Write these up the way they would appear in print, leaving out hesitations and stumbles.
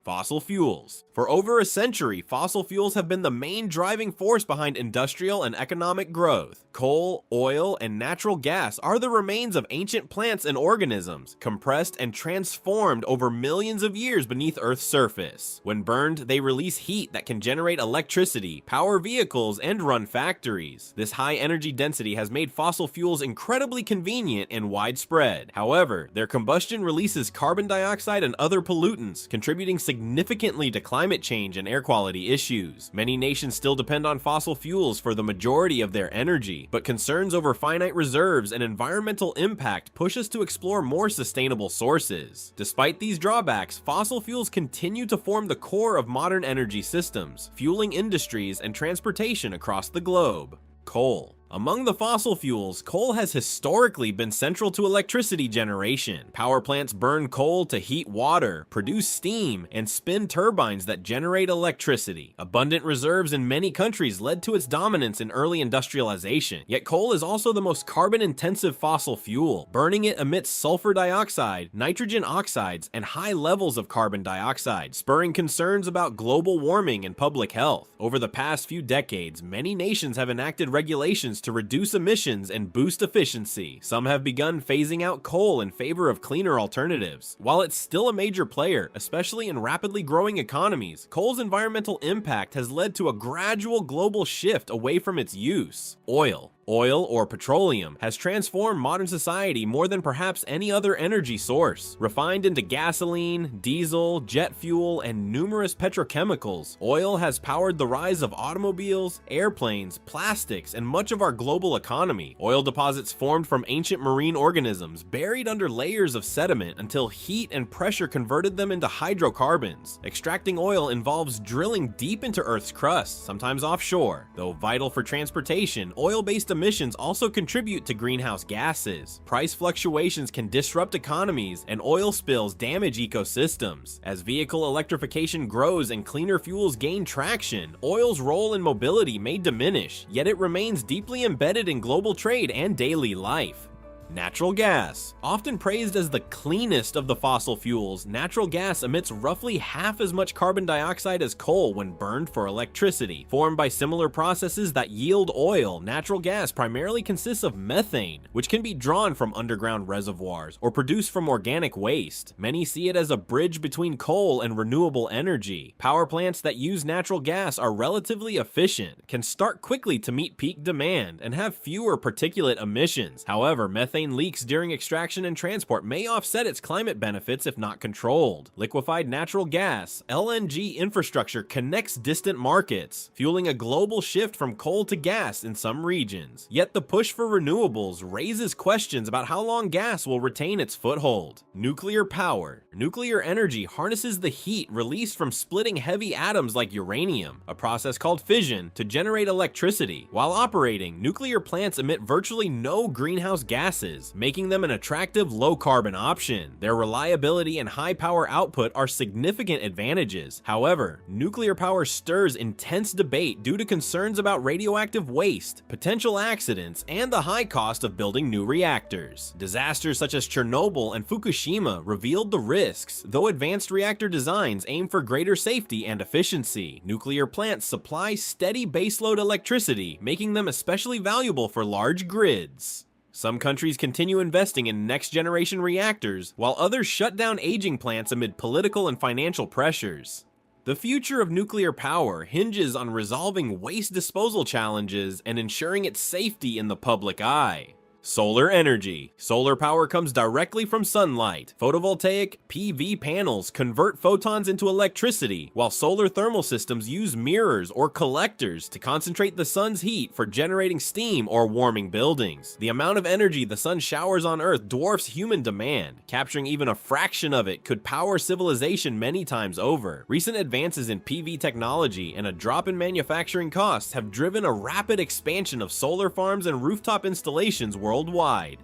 Fossil fuels. For over a century, fossil fuels have been the main driving force behind industrial and economic growth. Coal, oil, and natural gas are the remains of ancient plants and organisms, compressed and transformed over millions of years beneath Earth's surface. When burned, they release heat that can generate electricity, power vehicles, and run factories. This high energy density has made fossil fuels incredibly convenient and widespread. However, their combustion releases carbon dioxide and other pollutants, contributing significantly to climate change and air quality issues. Many nations still depend on fossil fuels for the majority of their energy, but concerns over finite reserves and environmental impact push us to explore more sustainable sources. Despite these drawbacks, fossil fuels continue to form the core of modern energy systems, fueling industries and transportation across the globe. Coal. Among the fossil fuels, coal has historically been central to electricity generation. Power plants burn coal to heat water, produce steam, and spin turbines that generate electricity. Abundant reserves in many countries led to its dominance in early industrialization. Yet coal is also the most carbon-intensive fossil fuel. Burning it emits sulfur dioxide, nitrogen oxides, and high levels of carbon dioxide, spurring concerns about global warming and public health. Over the past few decades, many nations have enacted regulations to reduce emissions and boost efficiency. Some have begun phasing out coal in favor of cleaner alternatives. While it's still a major player, especially in rapidly growing economies, coal's environmental impact has led to a gradual global shift away from its use. Oil, or petroleum, has transformed modern society more than perhaps any other energy source. Refined into gasoline, diesel, jet fuel, and numerous petrochemicals, oil has powered the rise of automobiles, airplanes, plastics, and much of our global economy. Oil deposits formed from ancient marine organisms, buried under layers of sediment until heat and pressure converted them into hydrocarbons. Extracting oil involves drilling deep into Earth's crust, sometimes offshore. Though vital for transportation, oil-based emissions also contribute to greenhouse gases. Price fluctuations can disrupt economies, and oil spills damage ecosystems. As vehicle electrification grows and cleaner fuels gain traction, oil's role in mobility may diminish, yet it remains deeply embedded in global trade and daily life. Natural gas. Often praised as the cleanest of the fossil fuels, natural gas emits roughly half as much carbon dioxide as coal when burned for electricity. Formed by similar processes that yield oil, natural gas primarily consists of methane, which can be drawn from underground reservoirs or produced from organic waste. Many see it as a bridge between coal and renewable energy. Power plants that use natural gas are relatively efficient, can start quickly to meet peak demand, and have fewer particulate emissions. However, methane leaks during extraction and transport may offset its climate benefits if not controlled. Liquefied natural gas, LNG infrastructure connects distant markets, fueling a global shift from coal to gas in some regions. Yet the push for renewables raises questions about how long gas will retain its foothold. Nuclear power. Nuclear energy harnesses the heat released from splitting heavy atoms like uranium, a process called fission, to generate electricity. While operating, nuclear plants emit virtually no greenhouse gases, making them an attractive low-carbon option. Their reliability and high power output are significant advantages. However, nuclear power stirs intense debate due to concerns about radioactive waste, potential accidents, and the high cost of building new reactors. Disasters such as Chernobyl and Fukushima revealed the risks, though advanced reactor designs aim for greater safety and efficiency. Nuclear plants supply steady baseload electricity, making them especially valuable for large grids. Some countries continue investing in next-generation reactors, while others shut down aging plants amid political and financial pressures. The future of nuclear power hinges on resolving waste disposal challenges and ensuring its safety in the public eye. Solar energy. Solar power comes directly from sunlight. Photovoltaic PV panels convert photons into electricity, while solar thermal systems use mirrors or collectors to concentrate the sun's heat for generating steam or warming buildings. The amount of energy the sun showers on Earth dwarfs human demand. Capturing even a fraction of it could power civilization many times over. Recent advances in PV technology and a drop in manufacturing costs have driven a rapid expansion of solar farms and rooftop installations worldwide.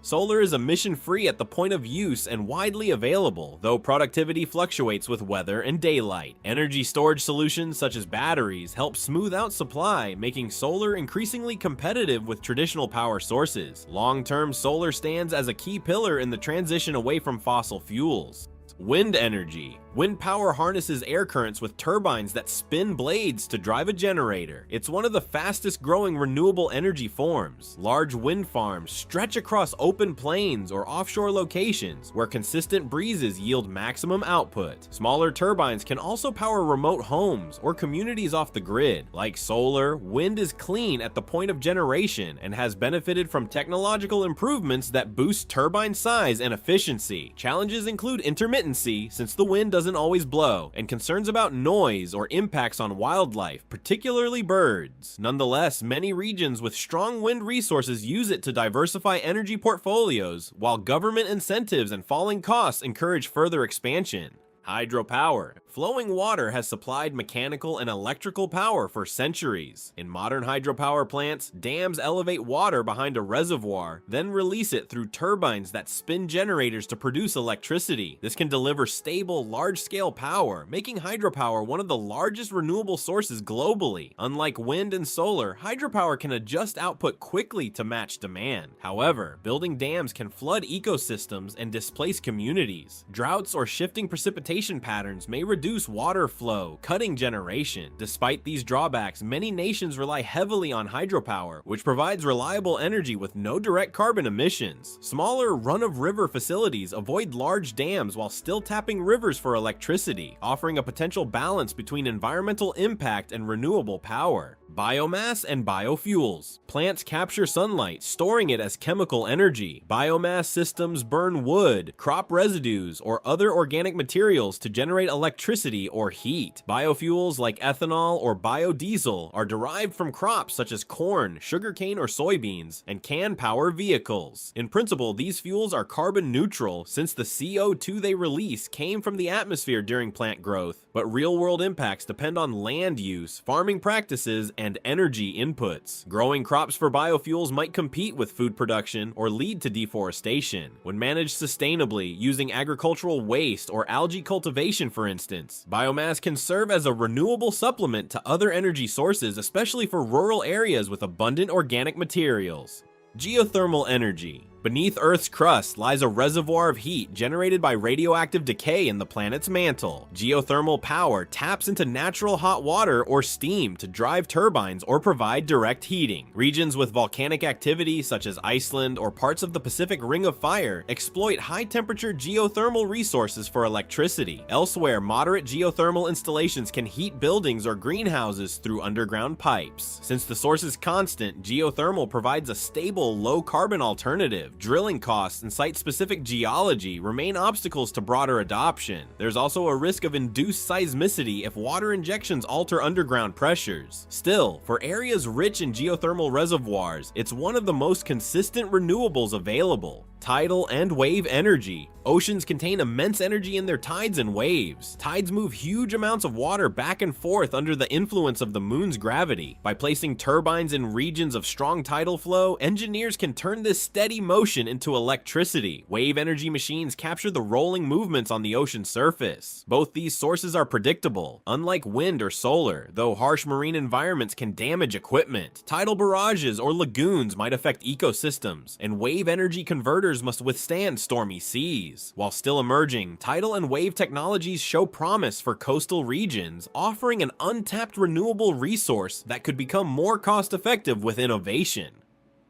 Solar is emission-free at the point of use and widely available, though productivity fluctuates with weather and daylight. Energy storage solutions such as batteries help smooth out supply, making solar increasingly competitive with traditional power sources. Long-term, solar stands as a key pillar in the transition away from fossil fuels. Wind energy. Wind power harnesses air currents with turbines that spin blades to drive a generator. It's one of the fastest growing renewable energy forms. Large wind farms stretch across open plains or offshore locations where consistent breezes yield maximum output. Smaller turbines can also power remote homes or communities off the grid. Like solar, wind is clean at the point of generation and has benefited from technological improvements that boost turbine size and efficiency. Challenges include intermittency, since the wind doesn't always blow, and concerns about noise or impacts on wildlife, particularly birds. Nonetheless, many regions with strong wind resources use it to diversify energy portfolios, while government incentives and falling costs encourage further expansion. Hydropower. Flowing water has supplied mechanical and electrical power for centuries. In modern hydropower plants, dams elevate water behind a reservoir, then release it through turbines that spin generators to produce electricity. This can deliver stable, large-scale power, making hydropower one of the largest renewable sources globally. Unlike wind and solar, hydropower can adjust output quickly to match demand. However, building dams can flood ecosystems and displace communities. Droughts or shifting precipitation patterns may reduce water flow, cutting generation. Despite these drawbacks, many nations rely heavily on hydropower, which provides reliable energy with no direct carbon emissions. Smaller run-of-river facilities avoid large dams while still tapping rivers for electricity, offering a potential balance between environmental impact and renewable power. Biomass and biofuels. Plants capture sunlight, storing it as chemical energy. Biomass systems burn wood, crop residues, or other organic materials to generate electricity or heat. Biofuels like ethanol or biodiesel are derived from crops such as corn, sugarcane, or soybeans, and can power vehicles. In principle, these fuels are carbon neutral since the CO2 they release came from the atmosphere during plant growth, but real-world impacts depend on land use, farming practices, and energy inputs. Growing crops for biofuels might compete with food production or lead to deforestation. When managed sustainably, using agricultural waste or algae cultivation for instance, biomass can serve as a renewable supplement to other energy sources, especially for rural areas with abundant organic materials. Geothermal energy. Beneath Earth's crust lies a reservoir of heat generated by radioactive decay in the planet's mantle. Geothermal power taps into natural hot water or steam to drive turbines or provide direct heating. Regions with volcanic activity, such as Iceland or parts of the Pacific Ring of Fire, exploit high-temperature geothermal resources for electricity. Elsewhere, moderate geothermal installations can heat buildings or greenhouses through underground pipes. Since the source is constant, geothermal provides a stable, low-carbon alternative. Drilling costs and site-specific geology remain obstacles to broader adoption. There's also a risk of induced seismicity if water injections alter underground pressures. Still, for areas rich in geothermal reservoirs, it's one of the most consistent renewables available. Tidal and wave energy. Oceans contain immense energy in their tides and waves. Tides move huge amounts of water back and forth under the influence of the moon's gravity. By placing turbines in regions of strong tidal flow, engineers can turn this steady motion into electricity. Wave energy machines capture the rolling movements on the ocean surface. Both these sources are predictable, unlike wind or solar, though harsh marine environments can damage equipment. Tidal barrages or lagoons might affect ecosystems, and wave energy converters must withstand stormy seas. While still emerging, tidal and wave technologies show promise for coastal regions, offering an untapped renewable resource that could become more cost-effective with innovation.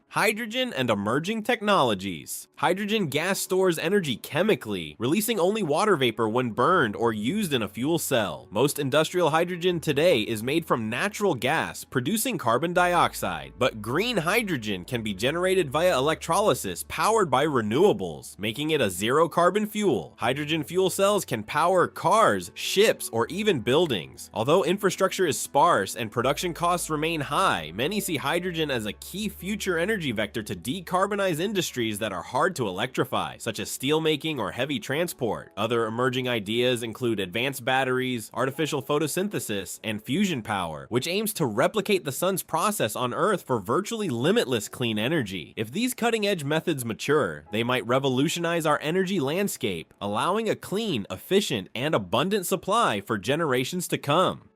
Hydrogen and emerging technologies. Hydrogen gas stores energy chemically, releasing only water vapor when burned or used in a fuel cell. Most industrial hydrogen today is made from natural gas, producing carbon dioxide, but green hydrogen can be generated via electrolysis powered by renewables, making it a zero-carbon fuel. Hydrogen fuel cells can power cars, ships, or even buildings. Although infrastructure is sparse and production costs remain high, many see hydrogen as a key future energy vector to decarbonize industries that are hard to electrify, such as steelmaking or heavy transport. Other emerging ideas include advanced batteries, artificial photosynthesis, and fusion power, which aims to replicate the sun's process on Earth for virtually limitless clean energy. If these cutting-edge methods mature, they might revolutionize our energy landscape, allowing a clean, efficient, and abundant supply for generations to come.